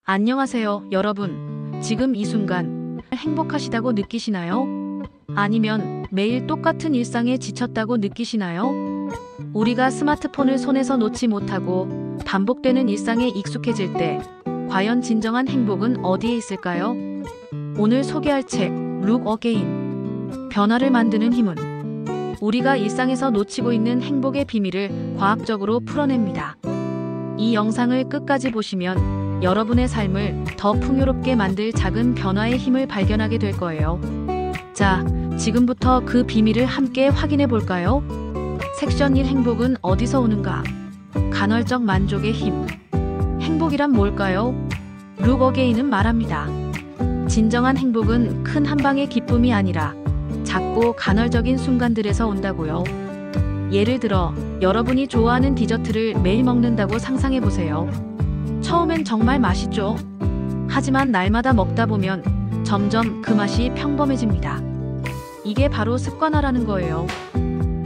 안녕하세요, 여러분. 지금 이 순간 행복하시다고 느끼시나요? 아니면 매일 똑같은 일상에 지쳤다고 느끼시나요? 우리가 스마트폰을 손에서 놓지 못하고 반복되는 일상에 익숙해질 때 과연 진정한 행복은 어디에 있을까요? 오늘 소개할 책 Look Again. 변화를 만드는 힘은 우리가 일상에서 놓치고 있는 행복의 비밀을 과학적으로 풀어냅니다. 이 영상을 끝까지 보시면 여러분의 삶을 더 풍요롭게 만들 작은 변화의 힘을 발견하게 될 거예요. 자, 지금부터 그 비밀을 함께 확인해 볼까요? 섹션 1 행복은 어디서 오는가? 간헐적 만족의 힘. 행복이란 뭘까요? 룩 어게인은 말합니다. 진정한 행복은 큰 한방의 기쁨이 아니라 작고 간헐적인 순간들에서 온다고요. 예를 들어 여러분이 좋아하는 디저트를 매일 먹는다고 상상해 보세요. 처음엔 정말 맛있죠. 하지만 날마다 먹다 보면 점점 그 맛이 평범해집니다. 이게 바로 습관화라는 거예요.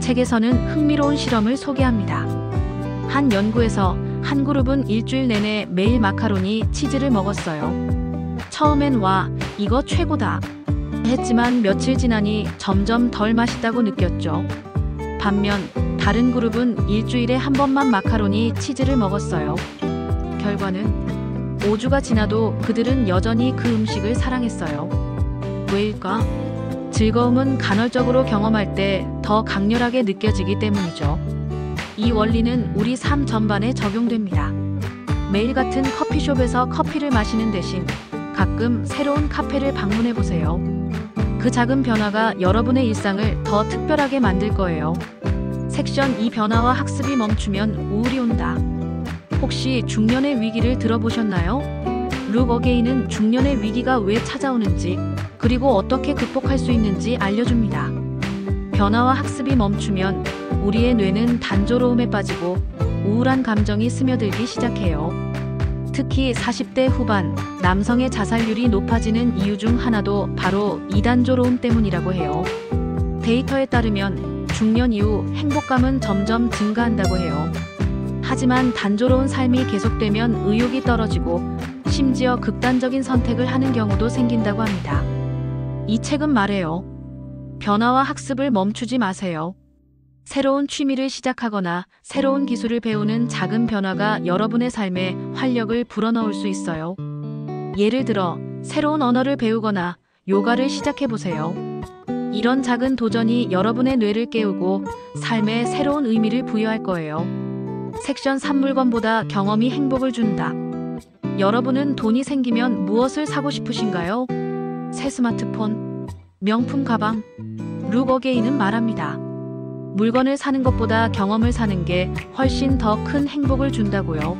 책에서는 흥미로운 실험을 소개합니다. 한 연구에서 한 그룹은 일주일 내내 매일 마카로니, 치즈를 먹었어요. 처음엔 와, 이거 최고다 했지만 며칠 지나니 점점 덜 맛있다고 느꼈죠. 반면 다른 그룹은 일주일에 한 번만 마카로니, 치즈를 먹었어요. 결과는 5주가 지나도 그들은 여전히 그 음식을 사랑했어요. 왜일까? 즐거움은 간헐적으로 경험할 때 더 강렬하게 느껴지기 때문이죠. 이 원리는 우리 삶 전반에 적용됩니다. 매일 같은 커피숍에서 커피를 마시는 대신 가끔 새로운 카페를 방문해 보세요. 그 작은 변화가 여러분의 일상을 더 특별하게 만들 거예요. 섹션 2 변화와 학습이 멈추면 우울이 온다. 혹시 중년의 위기를 들어보셨나요? 룩 어게인은 중년의 위기가 왜 찾아오는지, 그리고 어떻게 극복할 수 있는지 알려줍니다. 변화와 학습이 멈추면 우리의 뇌는 단조로움에 빠지고 우울한 감정이 스며들기 시작해요. 특히 40대 후반 남성의 자살률이 높아지는 이유 중 하나도 바로 이 단조로움 때문이라고 해요. 데이터에 따르면 중년 이후 행복감은 점점 증가한다고 해요. 하지만 단조로운 삶이 계속되면 의욕이 떨어지고 심지어 극단적인 선택을 하는 경우도 생긴다고 합니다. 이 책은 말해요. 변화와 학습을 멈추지 마세요. 새로운 취미를 시작하거나 새로운 기술을 배우는 작은 변화가 여러분의 삶에 활력을 불어넣을 수 있어요. 예를 들어 새로운 언어를 배우거나 요가를 시작해보세요. 이런 작은 도전이 여러분의 뇌를 깨우고 삶에 새로운 의미를 부여할 거예요. 섹션 3 물건보다 경험이 행복을 준다. 여러분은 돈이 생기면 무엇을 사고 싶으신가요? 새 스마트폰, 명품 가방? 룩 어게인은 말합니다. 물건을 사는 것보다 경험을 사는 게 훨씬 더 큰 행복을 준다고요.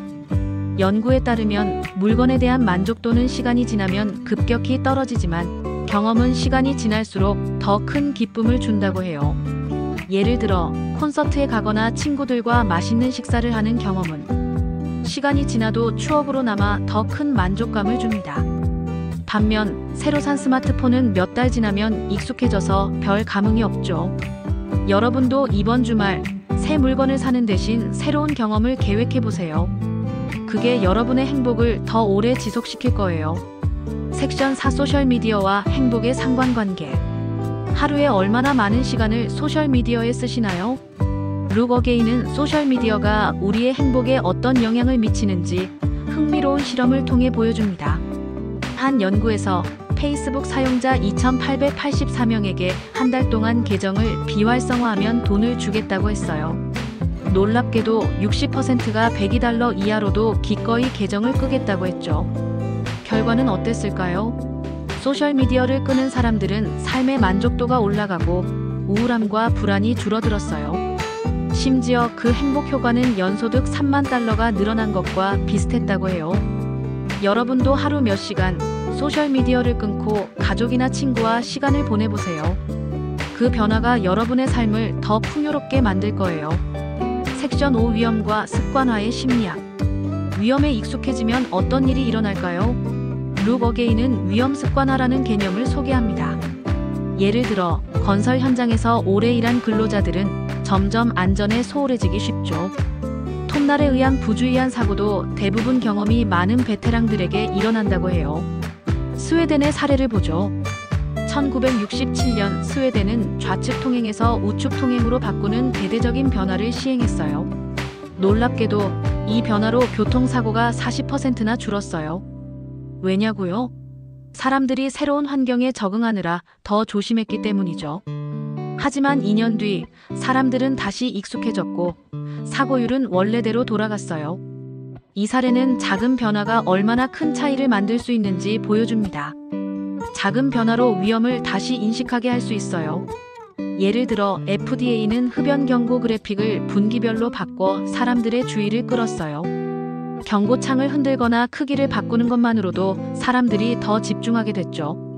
연구에 따르면 물건에 대한 만족도는 시간이 지나면 급격히 떨어지지만 경험은 시간이 지날수록 더 큰 기쁨을 준다고 해요. 예를 들어 콘서트에 가거나 친구들과 맛있는 식사를 하는 경험은 시간이 지나도 추억으로 남아 더 큰 만족감을 줍니다. 반면 새로 산 스마트폰은 몇 달 지나면 익숙해져서 별 감흥이 없죠. 여러분도 이번 주말 새 물건을 사는 대신 새로운 경험을 계획해보세요. 그게 여러분의 행복을 더 오래 지속시킬 거예요. 섹션 4 소셜미디어와 행복의 상관관계. 하루에 얼마나 많은 시간을 소셜미디어에 쓰시나요? 룩 어게인은 소셜미디어가 우리의 행복에 어떤 영향을 미치는지 흥미로운 실험을 통해 보여줍니다. 한 연구에서 페이스북 사용자 2,884명에게 한 달 동안 계정을 비활성화하면 돈을 주겠다고 했어요. 놀랍게도 60%가 $102 이하로도 기꺼이 계정을 끄겠다고 했죠. 결과는 어땠을까요? 소셜미디어를 끄는 사람들은 삶의 만족도가 올라가고 우울함과 불안이 줄어들었어요. 심지어 그 행복 효과는 연소득 $30,000가 늘어난 것과 비슷했다고 해요. 여러분도 하루 몇 시간 소셜미디어를 끊고 가족이나 친구와 시간을 보내보세요. 그 변화가 여러분의 삶을 더 풍요롭게 만들 거예요. 섹션 5 위험과 습관화의 심리학. 위험에 익숙해지면 어떤 일이 일어날까요? 룩 어게인은 위험 습관화라는 개념을 소개합니다. 예를 들어 건설 현장에서 오래 일한 근로자들은 점점 안전에 소홀해지기 쉽죠. 훗날에 의한 부주의한 사고도 대부분 경험이 많은 베테랑들에게 일어난다고 해요. 스웨덴의 사례를 보죠. 1967년 스웨덴은 좌측 통행에서 우측 통행으로 바꾸는 대대적인 변화를 시행했어요. 놀랍게도 이 변화로 교통사고가 40%나 줄었어요. 왜냐고요? 사람들이 새로운 환경에 적응하느라 더 조심했기 때문이죠. 하지만 2년 뒤 사람들은 다시 익숙해졌고 사고율은 원래대로 돌아갔어요. 이 사례는 작은 변화가 얼마나 큰 차이를 만들 수 있는지 보여줍니다. 작은 변화로 위험을 다시 인식하게 할 수 있어요. 예를 들어 FDA는 흡연 경고 그래픽을 분기별로 바꿔 사람들의 주의를 끌었어요. 경고창을 흔들거나 크기를 바꾸는 것만으로도 사람들이 더 집중하게 됐죠.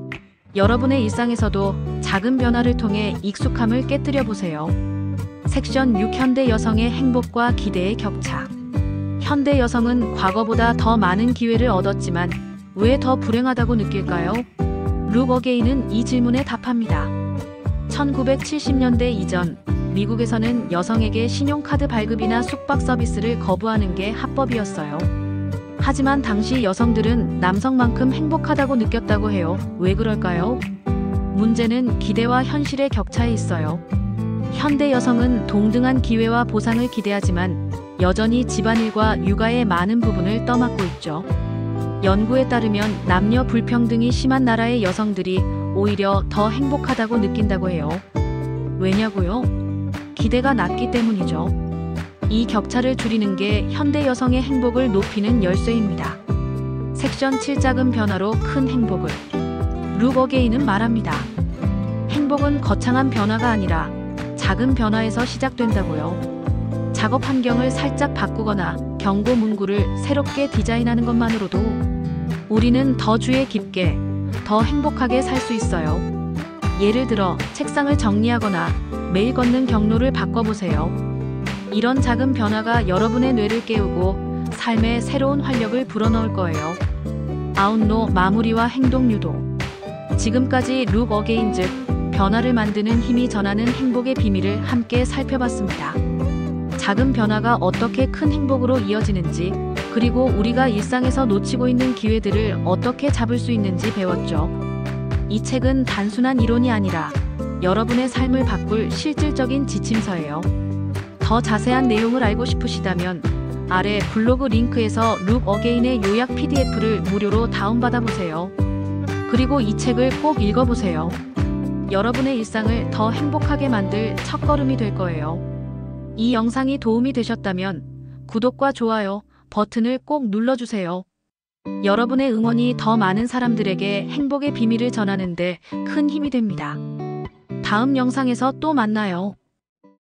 여러분의 일상에서도 작은 변화를 통해 익숙함을 깨뜨려 보세요. 섹션 6 현대 여성의 행복과 기대의 격차. 현대 여성은 과거보다 더 많은 기회를 얻었지만 왜 더 불행하다고 느낄까요? 룩 어게인은 이 질문에 답합니다. 1970년대 이전 미국에서는 여성에게 신용카드 발급이나 숙박 서비스를 거부하는 게 합법이었어요. 하지만 당시 여성들은 남성만큼 행복하다고 느꼈다고 해요. 왜 그럴까요? 문제는 기대와 현실의 격차에 있어요. 현대 여성은 동등한 기회와 보상을 기대하지만 여전히 집안일과 육아의 많은 부분을 떠맡고 있죠. 연구에 따르면 남녀 불평등이 심한 나라의 여성들이 오히려 더 행복하다고 느낀다고 해요. 왜냐고요? 기대가 낮기 때문이죠. 이 격차를 줄이는 게 현대 여성의 행복을 높이는 열쇠입니다. 섹션 7 작은 변화로 큰 행복을. 룩 어게인은 말합니다. 행복은 거창한 변화가 아니라 작은 변화에서 시작된다고요. 작업 환경을 살짝 바꾸거나 경고 문구를 새롭게 디자인하는 것만으로도 우리는 더 주의 깊게, 더 행복하게 살 수 있어요. 예를 들어 책상을 정리하거나 매일 걷는 경로를 바꿔보세요. 이런 작은 변화가 여러분의 뇌를 깨우고 삶에 새로운 활력을 불어넣을 거예요. 아웃로 마무리와 행동 유도. 지금까지 룩 어게인 즉 변화를 만드는 힘이 전하는 행복의 비밀을 함께 살펴봤습니다. 작은 변화가 어떻게 큰 행복으로 이어지는지, 그리고 우리가 일상에서 놓치고 있는 기회들을 어떻게 잡을 수 있는지 배웠죠. 이 책은 단순한 이론이 아니라 여러분의 삶을 바꿀 실질적인 지침서예요. 더 자세한 내용을 알고 싶으시다면 아래 블로그 링크에서 룩 어게인의 요약 PDF를 무료로 다운받아 보세요. 그리고 이 책을 꼭 읽어보세요. 여러분의 일상을 더 행복하게 만들 첫걸음이 될 거예요. 이 영상이 도움이 되셨다면 구독과 좋아요 버튼을 꼭 눌러주세요. 여러분의 응원이 더 많은 사람들에게 행복의 비밀을 전하는데 큰 힘이 됩니다. 다음 영상에서 또 만나요.